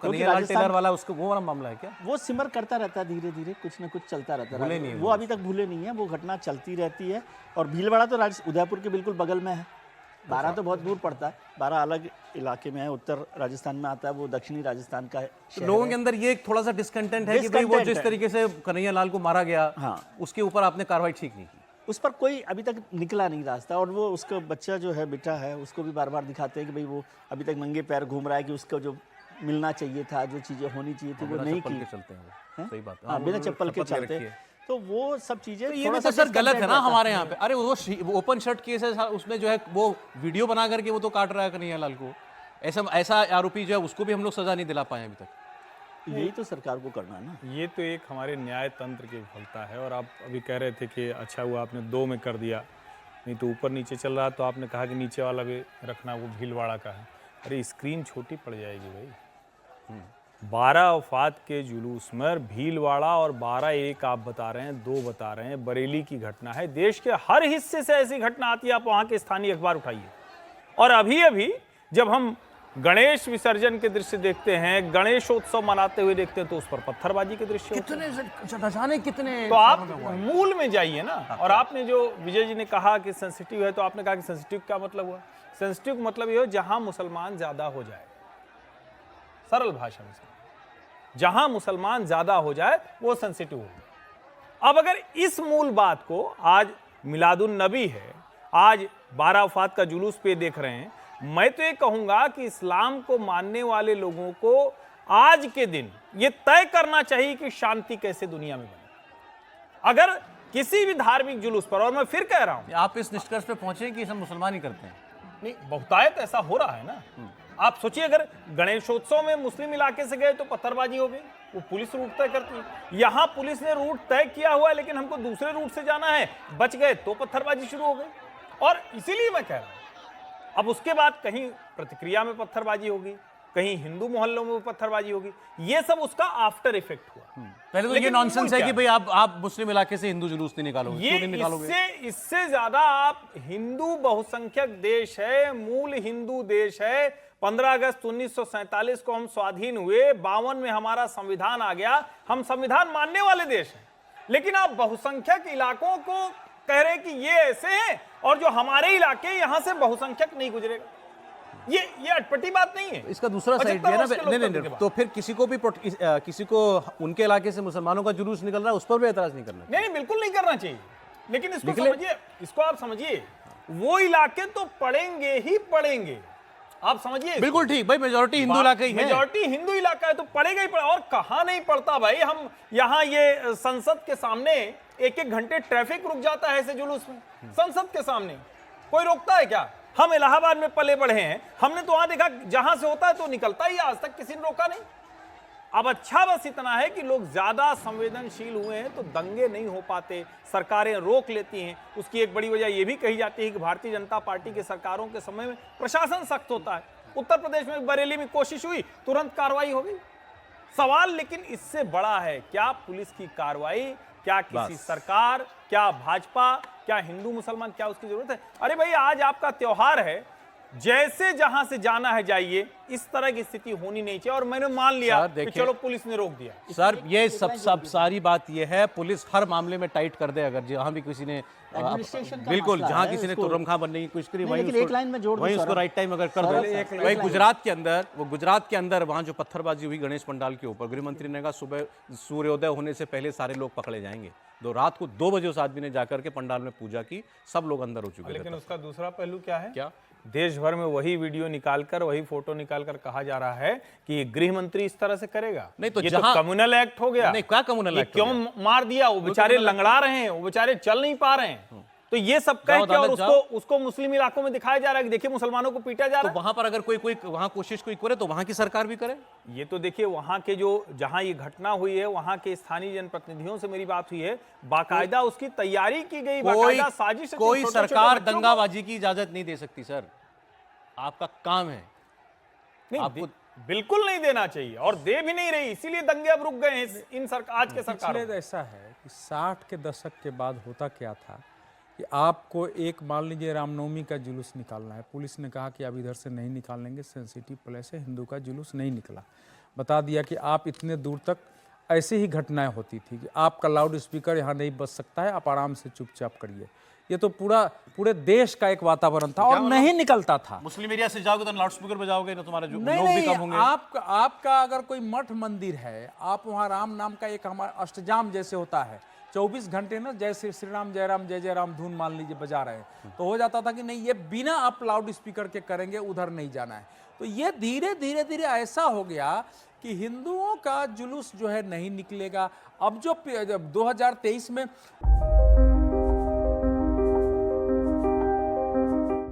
Kanhaiya Lal Taylor वाला उसको वो वाला मामला है क्या? वो सिमर करता रहता है, धीरे धीरे कुछ ना कुछ चलता रहता है, वो अभी तक भूले नहीं है, वो घटना चलती रहती है। और भीलवाड़ा तो उदयपुर के बिल्कुल बगल में है, बारां तो बहुत दूर पड़ता है, बारां अलग इलाके में है, उत्तर राजस्थान में आता है, वो दक्षिणी राजस्थान का तो लोगों के अंदर ये एक थोड़ा सा डिस्कंटेंट है कि भाई वो जिस तरीके से कन्हैया लाल को मारा गया, हाँ, उसके ऊपर आपने कार्रवाई ठीक नहीं की, उस पर कोई अभी तक निकला नहीं रास्ता। और वो उसका बच्चा जो है, बेटा है, उसको भी बार बार दिखाते हैं कि भाई वो अभी तक नंगे पैर घूम रहा है, कि उसको जो मिलना चाहिए था, जो चीज़ें होनी चाहिए थी, वो नहीं की। चलते हैं, सही बात, हाँ, बिना चप्पल के चलते, तो वो सब चीजें तो ये भी तो सर गलत है ना हमारे यहाँ पे। अरे वो ओपन शर्ट केस है, उसमें जो है वो वीडियो बना करके वो तो काट रहा है कन्हैया लाल को, ऐसा आरोपी जो है उसको भी हम लोग सजा नहीं दिला पाए अभी तक। यही तो सरकार को करना है ना। ये तो एक हमारे न्याय तंत्र की विफलता है। और आप अभी कह रहे थे कि अच्छा हुआ आपने 2 में कर दिया, नहीं तो ऊपर नीचे चल रहा, तो आपने कहा कि नीचे वाला भी रखना, वो भीलवाड़ा का है। अरे स्क्रीन छोटी पड़ जाएगी भाई। 12 वफात के जुलूस में भीलवाड़ा और 12 एक आप बता रहे हैं, 2 बता रहे हैं, बरेली की घटना है। देश के हर हिस्से से ऐसी घटना आती है, आप वहाँ के स्थानीय अखबार उठाइए। और अभी अभी जब हम गणेश विसर्जन के दृश्य देखते हैं, गणेशोत्सव मनाते हुए देखते हैं, तो उस पर पत्थरबाजी के दृश्य कितने तो आप मूल में जाइए ना। और आपने जो विजय जी ने कहा कि सेंसिटिव है, तो आपने कहा कि सेंसिटिव क्या मतलब हुआ? सेंसिटिव मतलब ये हो जहां मुसलमान ज्यादा हो जाए, सरल भाषा में, जहां मुसलमान ज्यादा हो जाए वो सेंसिटिव हो। अब अगर इस मूल बात को, आज मिलादुन नबी है, आज 12 वफात का जुलूस पे देख रहे हैं, मैं तो ये कहूंगा कि इस्लाम को मानने वाले लोगों को आज के दिन ये तय करना चाहिए कि शांति कैसे दुनिया में बने। अगर किसी भी धार्मिक जुलूस पर, और मैं फिर कह रहा हूं, आप इस निष्कर्ष पे पहुंचे कि सब मुसलमान ही करते हैं? नहीं, बहुतायत ऐसा हो रहा है ना। आप सोचिए, अगर गणेशोत्सव में मुस्लिम इलाके से गए तो पत्थरबाजी हो गई, वो पुलिस रूट तय करती है। यहां पुलिस ने रूट तय किया हुआ है, लेकिन हमको दूसरे रूट से जाना है, बच गए तो पत्थरबाजी शुरू हो गई। और इसीलिए मैं कह रहा हूं, अब उसके बाद कहीं प्रतिक्रिया में पत्थरबाजी होगी, कहीं हिंदू मोहल्लों में पत्थरबाजी होगी, ये सब उसका आफ्टर इफेक्ट हुआ। पहले तो ये नॉनसेंस है कि भाई आप मुस्लिम इलाके से हिंदू जुलूस नहीं निकालोगे, क्यों नहीं निकालोगे? इससे ज्यादा आप, हिंदू बहुसंख्यक देश है, मूल हिंदू देश है। 15 अगस्त 1947 को हम स्वाधीन हुए, 52 में हमारा संविधान आ गया, हम संविधान मानने वाले देश हैं। लेकिन आप बहुसंख्यक इलाकों को कह रहे कि ये ऐसे हैं, और जो हमारे इलाके, यहां से बहुसंख्यक नहीं गुजरेगा। ये अटपटी बात नहीं है। इसका दूसरा साइड है ना। नहीं, तो फिर किसी को उनके इलाके से मुसलमानों का जुलूस निकल रहा है, उस पर भी एतराज नहीं करना? नहीं, बिल्कुल नहीं करना चाहिए। लेकिन इसको समझिए, इसको आप समझिए, वो इलाके तो पड़ेंगे ही पड़ेंगे, आप समझिए। बिल्कुल ठीक भाई, मेजॉरिटी हिंदू इलाका ही है, मेजॉरिटी हिंदू इलाका है तो पड़ेगा ही पड़ेगा। और कहां नहीं पड़ता भाई, हम यहाँ ये संसद के सामने 1-1 घंटे ट्रैफिक रुक जाता है ऐसे जुलूस में। संसद के सामने कोई रोकता है क्या? हम इलाहाबाद में पले बढ़े हैं, हमने तो वहां देखा जहां से होता है तो निकलता ही, आज तक किसी ने रोका नहीं। अब अच्छा बस इतना है कि लोग ज्यादा संवेदनशील हुए हैं तो दंगे नहीं हो पाते, सरकारें रोक लेती हैं। उसकी एक बड़ी वजह यह भी कही जाती है कि भारतीय जनता पार्टी के सरकारों के समय में प्रशासन सख्त होता है। उत्तर प्रदेश में बरेली में कोशिश हुई, तुरंत कार्रवाई हो गई। सवाल लेकिन इससे बड़ा है, क्या पुलिस की कार्रवाई, क्या किसी सरकार, क्या भाजपा, क्या हिंदू मुसलमान, क्या उसकी जरूरत है? अरे भाई, आज आपका त्योहार है, जैसे जहां से जाना है जाइए, इस तरह की स्थिति होनी नहीं चाहिए। और मैंने मान लिया कि चलो पुलिस ने रोक दिया। सर, ये सब सारी बात ये है, पुलिस हर मामले में टाइट कर दे। अगर जहां भी किसी ने बिल्कुल, जहां किसी ने तुर्रम खां बनने की कोशिश करी, वहीं उसको राइट टाइम अगर कर दो। वही गुजरात के अंदर वहां जो पत्थरबाजी हुई गणेश पंडाल के ऊपर, गृह मंत्री ने कहा सुबह सूर्योदय होने से पहले सारे लोग पकड़े जाएंगे। तो रात को 2 बजे उस आदमी ने जाकर के पंडाल में पूजा की, सब लोग अंदर हो चुके थे। लेकिन उसका दूसरा पहलू क्या है? क्या? देश भर में वही वीडियो निकालकर, वही फोटो निकालकर कहा जा रहा है कि गृह मंत्री इस तरह से करेगा। नहीं तो ये तो कम्युनल एक्ट हो गया। नहीं, क्या कम्युनल एक्ट? क्यों मार दिया? वो बेचारे लंगड़ा रहे हैं, वो बेचारे चल नहीं पा रहे हैं। तो ये सब कह के और उसको मुस्लिम इलाकों में दिखाया जा रहा है कि देखिए मुसलमानों को पीटा जा रहा है। तो वहां पर अगर कोई वहां कोशिश कोई करे तो वहां की सरकार भी करे। ये तो देखिए, वहां के जो जहां ये घटना हुई है, वहां के स्थानीय जनप्रतिनिधियों से मेरी बात हुई है, बाकायदा उसकी तैयारी की गई, बाकायदा साजिश। कोई सरकार दंगाबाजी की इजाजत नहीं दे सकती सर, आपका काम है। नहीं, आपको बिल्कुल नहीं देना चाहिए और दे भी नहीं रही, इसीलिए दंगे अब रुक गए हैं इन आज के सरकार। ऐसा है कि 60 के दशक के बाद होता क्या था कि आपको एक, मान लीजिए रामनवमी का जुलूस निकालना है, पुलिस ने कहा कि अब इधर से नहीं निकालेंगे, सेंसिटिव प्लेस है, हिंदू का जुलूस नहीं निकला। बता दिया कि आप इतने दूर तक ऐसे ही घटनाएं होती थी कि आपका लाउड स्पीकर यहाँ नहीं बज सकता है, आप आराम से चुपचाप करिए। ये तो पूरे देश का एक वातावरण था और नहीं निकलता था। मुस्लिम एरिया से जाओगे तो लाउड स्पीकर बजाओगे ना, तुम्हारे जो नहीं लोग भी नहीं, कम होंगे। आपका अगर कोई मठ मंदिर है, आप वहाँ राम नाम का एक हमारा अष्टजाम जैसे होता है, 24 घंटे ना जय श्री राम जय जय राम धुन मान लीजिए बजा रहे हैं, तो हो जाता था कि नहीं ये बिना आप लाउड स्पीकर के करेंगे, उधर नहीं जाना है। तो ये धीरे धीरे धीरे ऐसा हो गया कि हिंदुओं का जुलूस जो है नहीं निकलेगा। अब जो 2023 में